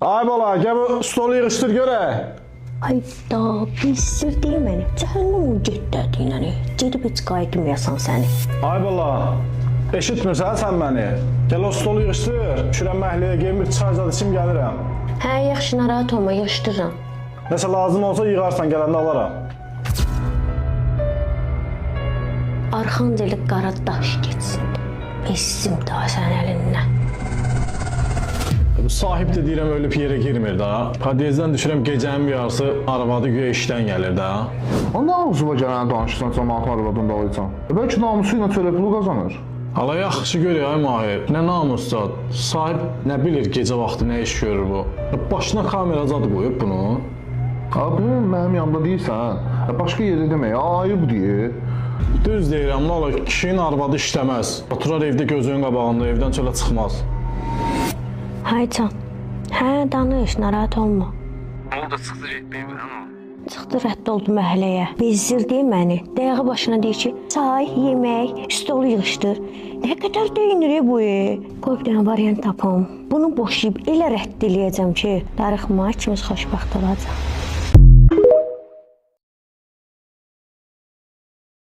Ay bala, gəl bu stolu yığışdır görək. Ay da, bilsir deyil məni. Cəhənnəm o getdədiyinəni. Gedib heç qayıtmayasan səni. Ay bala, eşitmirsən sən məni? Gəl o stolu yığışdır. Şürəm məhliyə gəlin bir çay zad içim gəlirəm. Hə, yaxşı, narahat olma, yığışdırıram. Nəsə lazım olsa yığarsan, gələndə alaram. Arxanceli qara daş geçsin. Besim daha sən əlindən. Sahib də deyirəm ölüb yerə girmir da. Podiyezdən düşürəm gecənin bir yarısı arvadı güya işdən gəlir da. O namusuna gələn danışırsan, cəmaat arvadını dalayırsan. Bəlkə namusu ilə çörək pulu qazanır. Hala yaxşı görək ay Mahir. Nə namuscad. Sahib nə bilir gecə vaxtı nə iş görür bu. Başına kamera zad qoyub bunu. Abi mənim yanımda deyirsən, başqa yerdə demək, ayıb deyir. Düz deyirəm lala, kişinin arvadı işləməz. Oturar evdə gözünün qabağında, evdən çölə çıxmaz. Haycan, hə, danış, narahat olma. Oldu çıxdı getməyim ama. Çıxdı rədd oldu məhəlləyə. Bezdirdi məni. Dayağı başına deyir ki, çay, yemək, stolu yığışdır. Nə qədər döyünür bu? Qoy bir dənə variant tapım. Bunu boşayıb elə rədd eləyəcəm ki, darıxma, ikimiz xoşbəxt olacaq.